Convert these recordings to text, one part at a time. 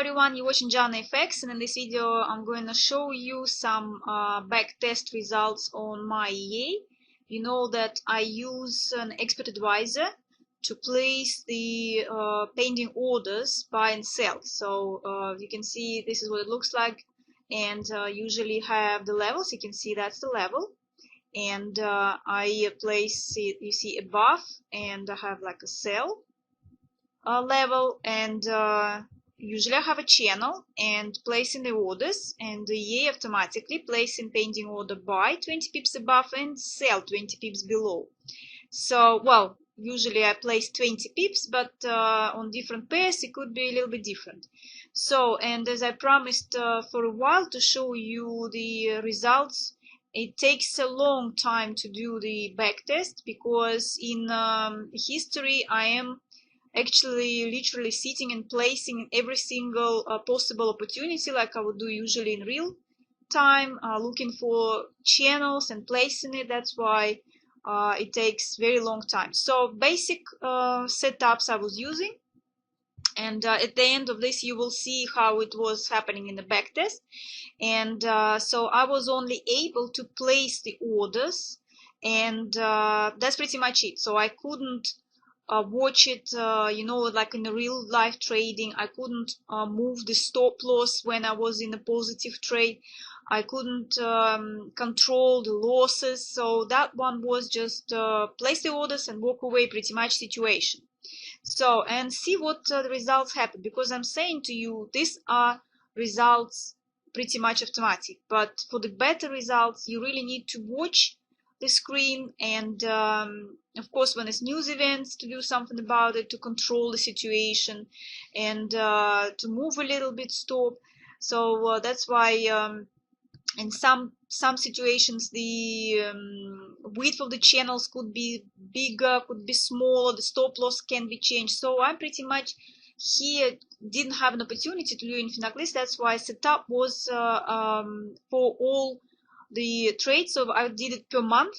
everyone, you're watching Jana FX, and in this video I'm going to show you some backtest results on my EA. You know that I use an expert advisor to place the pending orders, buy and sell. So you can see this is what it looks like, and usually have the levels. You can see that's the level, and I place it, you see, above, and I have like a sell level, and usually I have a channel and placing the orders, and the EA automatically placing pending order buy 20 pips above and sell 20 pips below. So, well, usually I place 20 pips, but on different pairs it could be a little bit different. So, and as I promised for a while to show you the results, it takes a long time to do the backtest, because in history I am actually literally sitting and placing every single possible opportunity, like I would do usually in real time, looking for channels and placing it. That's why it takes very long time. So basic setups I was using, and at the end of this you will see how it was happening in the backtest. And so I was only able to place the orders, and that's pretty much it. So I couldn't watch it, you know, like in the real life trading. I couldn't move the stop loss when I was in a positive trade. I couldn't control the losses. So that one was just place the orders and walk away, pretty much situation. So, and see what the results happen, because I'm saying to you, these are results pretty much automatic, but for the better results you really need to watch the screen, and of course when it's news events, to do something about it, to control the situation, and to move a little bit stop. So that's why in some situations the width of the channels could be bigger, could be smaller, the stop loss can be changed. So I'm pretty much here didn't have an opportunity to do infinite list. That's why setup was for all the trades, so I did it per month.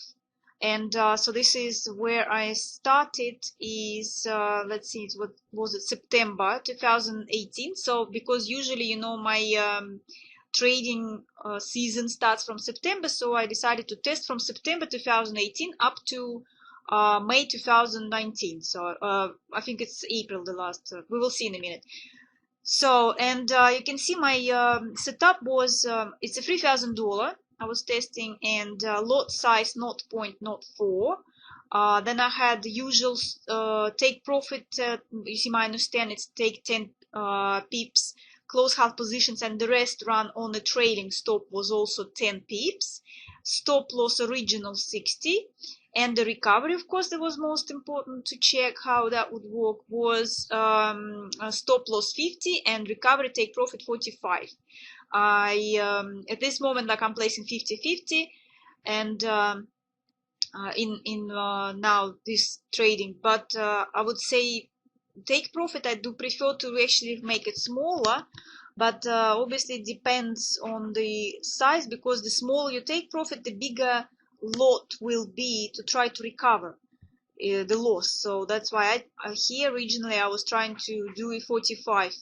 And so this is where I started, is let's see, what was it, September 2018. So because usually, you know, my trading season starts from September, so I decided to test from September 2018 up to May 2019. So I think it's April the last, we will see in a minute. So, and you can see my setup was, it's a $3,000 I was testing, and lot size 0.04. Then I had the usual take profit, you see minus 10, it's take 10 pips, close half positions, and the rest run on the trailing stop was also 10 pips, stop loss original 60, and the recovery, of course, that was most important to check how that would work, was stop loss 50 and recovery take profit 45. I at this moment, like, I'm placing 50-50, and in now this trading, but I would say take profit I do prefer to actually make it smaller, but obviously it depends on the size, because the smaller you take profit, the bigger lot will be to try to recover the loss. So that's why here originally I was trying to do 45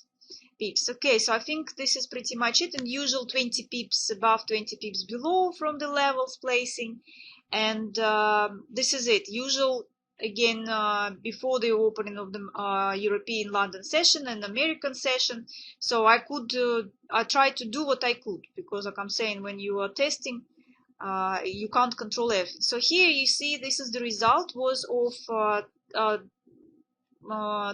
pips. Okay, so I think this is pretty much it, and usual 20 pips above, 20 pips below from the levels placing, and this is it. Usual again before the opening of the European London session and American session. So I could I tried to do what I could, because like I'm saying, when you are testing you can't control everything. So here you see this is the result was of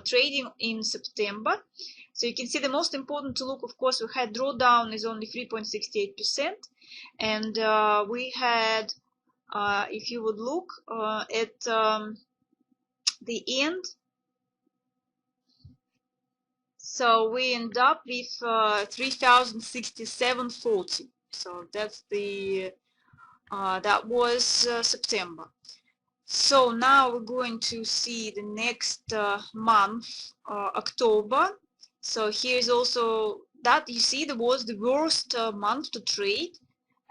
trading in September. So you can see the most important to look, of course, we had drawdown is only 3.68%, and we had, if you would look at the end, so we end up with 3,067.40. So that's the that was September. So now we're going to see the next month, October. So here's also that, you see, there was the worst month to trade,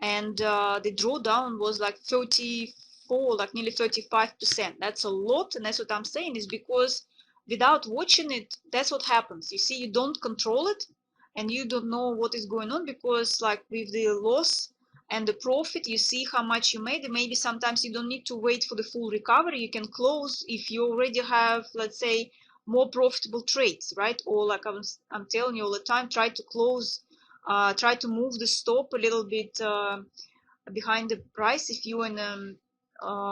and the drawdown was like 34, like nearly 35%. That's a lot, and that's what I'm saying, is because without watching it, that's what happens. You see, you don't control it, and you don't know what is going on, because like with the loss and the profit, you see how much you made, and maybe sometimes you don't need to wait for the full recovery. You can close if you already have, let's say, more profitable trades, right? Or like I'm telling you all the time, try to close, try to move the stop a little bit behind the price if you're in a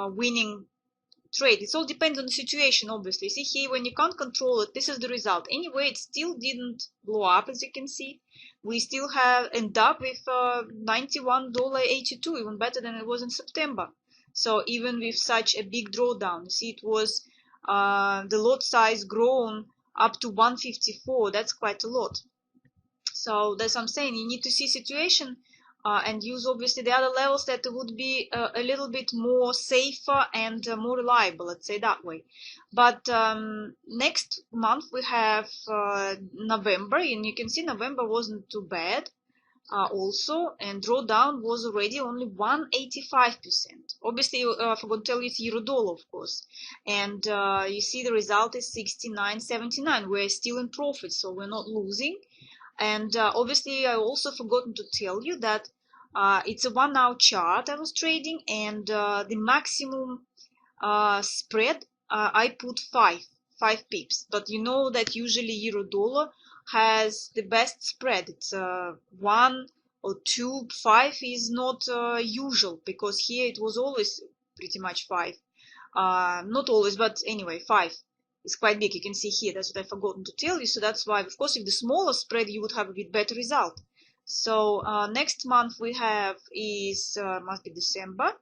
winning trade. It all depends on the situation, obviously. See here, when you can't control it, this is the result. Anyway, it still didn't blow up, as you can see. We still have end up with $91.82, even better than it was in September. So even with such a big drawdown, see, it was the lot size grown up to 154. That's quite a lot. So that's what I'm saying. You need to see situation and use obviously the other levels that would be a little bit more safer and more reliable, let's say that way. But next month we have November, and you can see November wasn't too bad also, and drawdown was already only 185%. Obviously, I forgot to tell you it's euro dollar, of course, and you see the result is 69.79. We're still in profit, so we're not losing. And obviously, I also forgotten to tell you that it's a 1 hour chart I was trading, and the maximum spread I put five pips. But you know that usually euro dollar has the best spread. It's 1 or 2. 5 is not usual, because here it was always pretty much 5. Not always, but anyway, 5 is quite big. You can see here, that's what I forgotten to tell you. So that's why, of course, if the smaller spread, you would have a bit better result. So next month we have is must be December.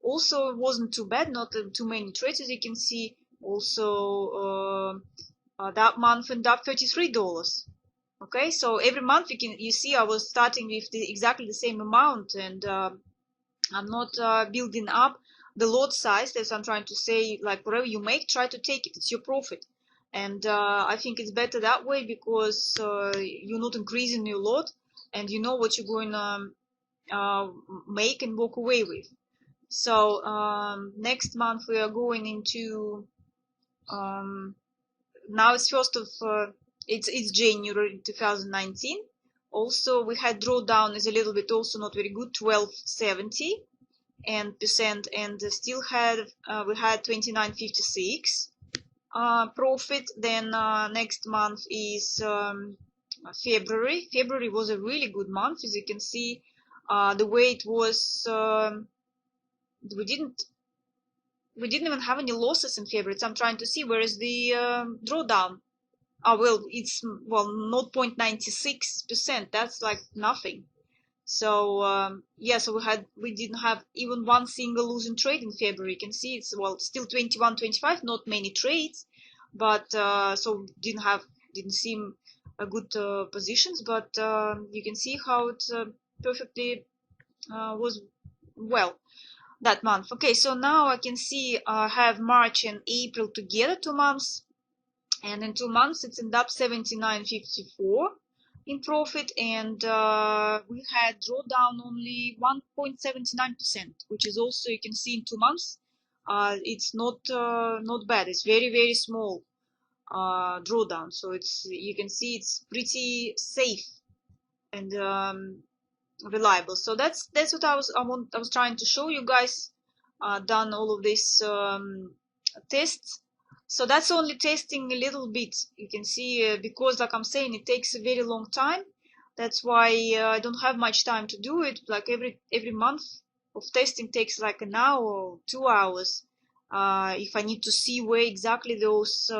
Also, it wasn't too bad, not too many trades, as you can see. Also, that month ended up $33. Okay, so every month you see I was starting with exactly the same amount, and I'm not building up the lot size. That's what I'm trying to say. Like whatever you make, try to take it. It's your profit, and I think it's better that way, because you're not increasing your lot, and you know what you're going to make and walk away with. So next month we are going into now it's first of it's January 2019. Also we had drawdown is a little bit also not very good, 1270 and percent, and still had we had 29.56 profit. Then next month is February. February was a really good month, as you can see. The way it was, we didn't even have any losses in February. So I'm trying to see where is the drawdown. Well, it's 0.96%. That's like nothing. So yeah, so we didn't have even one single losing trade in February. You can see it's still 21.25, not many trades, but so didn't seem a good positions. But you can see how it perfectly was well that month. Okay, so now I can see I have March and April together, 2 months, and in 2 months it's ended up 79.54 in profit, and we had drawdown only 1.79%, which is also, you can see in 2 months it's not bad. It's very small drawdown, so it's, you can see it's pretty safe and reliable. So that's what I was trying to show you guys. Done all of these tests. So that's only testing a little bit. You can see because, like I'm saying, it takes a very long time. That's why I don't have much time to do it. Like every month of testing takes like an hour or 2 hours if I need to see where exactly those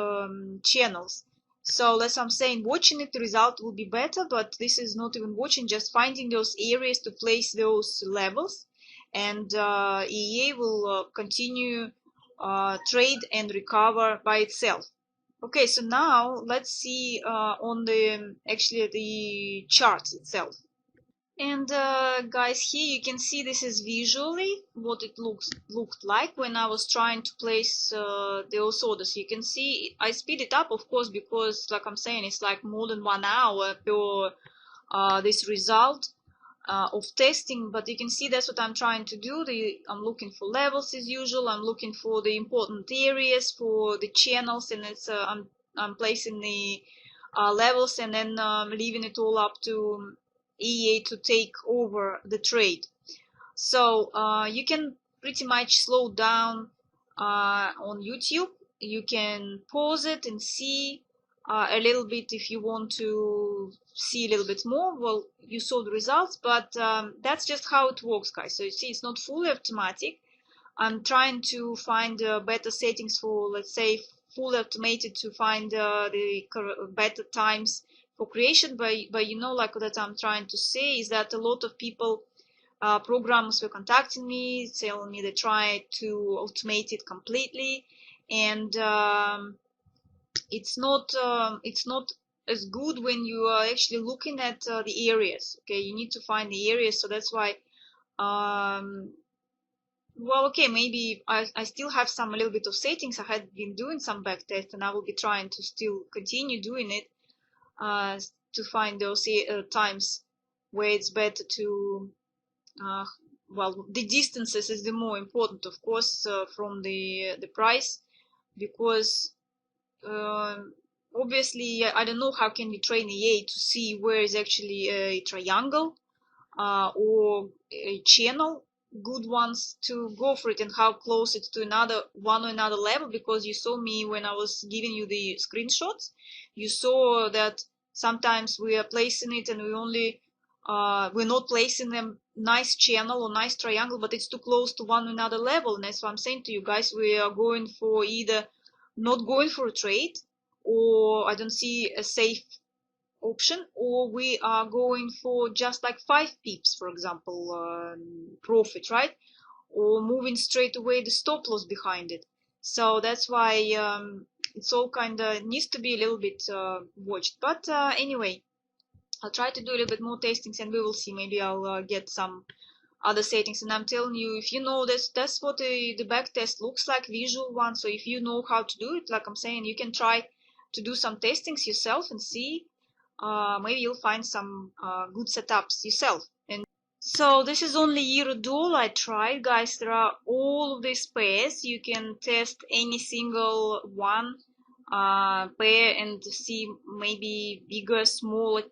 channels. So as I'm saying, watching it, the result will be better, but this is not even watching, just finding those areas to place those levels, and EA will continue trade and recover by itself. Okay, so now let's see on the actually the charts itself. And guys, here you can see this is visually what it looked like when I was trying to place those orders. You can see I speed it up, of course, because like I'm saying, it's like more than 1 hour per this result of testing. But you can see that's what I'm trying to do. I'm looking for levels as usual. I'm looking for the important areas for the channels, and it's I'm placing the levels, and then leaving it all up to EA to take over the trade. So you can pretty much slow down on YouTube. You can pause it and see a little bit if you want to see a little bit more. Well, you saw the results, but that's just how it works, guys. So you see, it's not fully automatic. I'm trying to find better settings for, let's say, fully automated, to find the better times for creation. But you know, like that I'm trying to say is that a lot of people, programmers, were contacting me, telling me they try to automate it completely, and it's not as good when you are actually looking at the areas. Okay, you need to find the areas. So that's why well, okay, maybe I still have some a little bit of settings. I had been doing some backtest, and I will be trying to still continue doing it to find those times where it's better to well, the distances is the more important, of course, from the price, because obviously I don't know how can we train EA to see where is actually a triangle or a channel, good ones to go for it, and how close it's to another one or another level. Because you saw me when I was giving you the screenshots, you saw that sometimes we are placing it and we're not placing them nice channel or nice triangle, but it's too close to one another level. And that's what I'm saying to you guys, we are going for either not going for a trade, or I don't see a safe option, or we are going for just like 5 pips, for example, profit, right? Or moving straight away the stop loss behind it. So that's why it's all kind of needs to be a little bit watched. But anyway, I'll try to do a little bit more testings, and we will see. Maybe I'll get some other settings. And I'm telling you, if you know this, that's what the back test looks like, visual one. So if you know how to do it, like I'm saying, you can try to do some testings yourself and see. Maybe you'll find some good setups yourself. And so this is only Eurodollar I tried, guys. There are all of these pairs. You can test any single one pair and see maybe bigger, smaller,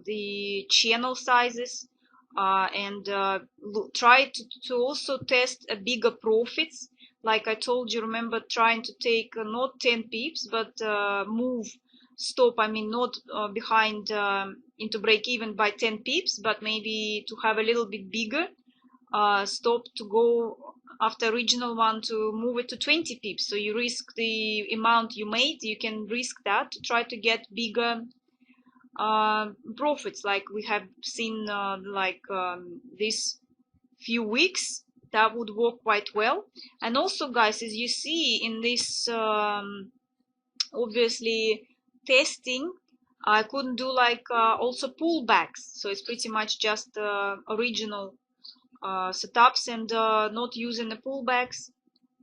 the channel sizes, and try to also test a bigger profits. Like I told you, remember trying to take not 10 pips, but move stop, I mean not behind into break even by 10 pips, but maybe to have a little bit bigger stop to go after original one to move it to 20 pips. So you risk the amount you made, you can risk that to try to get bigger profits, like we have seen this few weeks. That would work quite well. And also, guys, as you see in this obviously testing, I couldn't do like also pullbacks, so it's pretty much just original setups, and not using the pullbacks,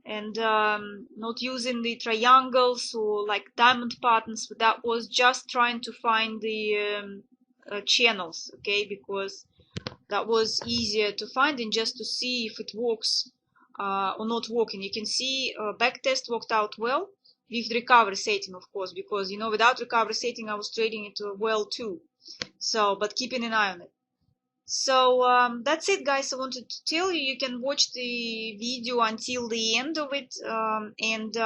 and not using the triangles or like diamond patterns. That was just trying to find the channels, okay, because that was easier to find and just to see if it works or not working. You can see backtest worked out well with recovery setting, of course, because you know without recovery setting I was trading it well too. So, but keeping an eye on it. So that's it, guys. I wanted to tell you, you can watch the video until the end of it, and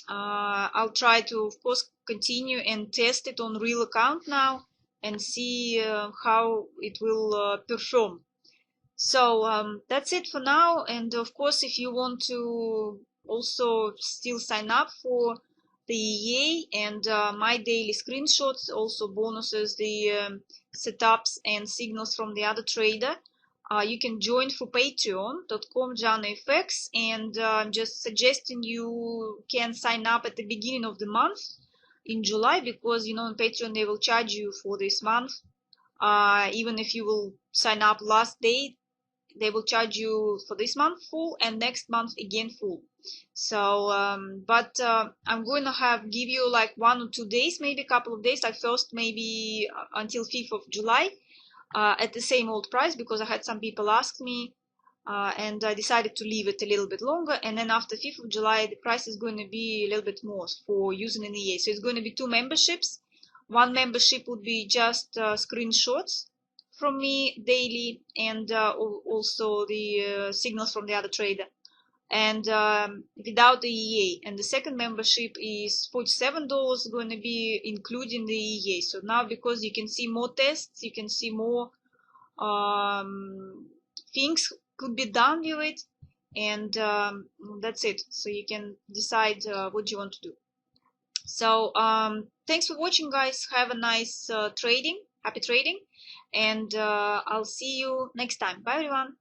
I'll try to, of course, continue and test it on real account now and see how it will perform. So that's it for now. And of course, if you want to also still sign up for the EA and my daily screenshots, also bonuses, the setups and signals from the other trader, you can join for patreon.com/JanaFX, and I'm just suggesting you can sign up at the beginning of the month in July, because you know on Patreon they will charge you for this month. Even if you will sign up last day, they will charge you for this month full and next month again full. So I'm going to give you like 1 or 2 days, maybe a couple of days, like first maybe until 5th of July at the same old price, because I had some people ask me and I decided to leave it a little bit longer. And then after 5th of July, the price is going to be a little bit more for using an EA. So it's going to be 2 memberships. One membership would be just screenshots from me daily, and also the signals from the other trader, and without the EA. And the second membership is $47, going to be including the EA. So now, because you can see more tests, you can see more things could be done with it, and that's it. So you can decide what you want to do. So thanks for watching, guys. Have a nice happy trading, and I'll see you next time. Bye, everyone.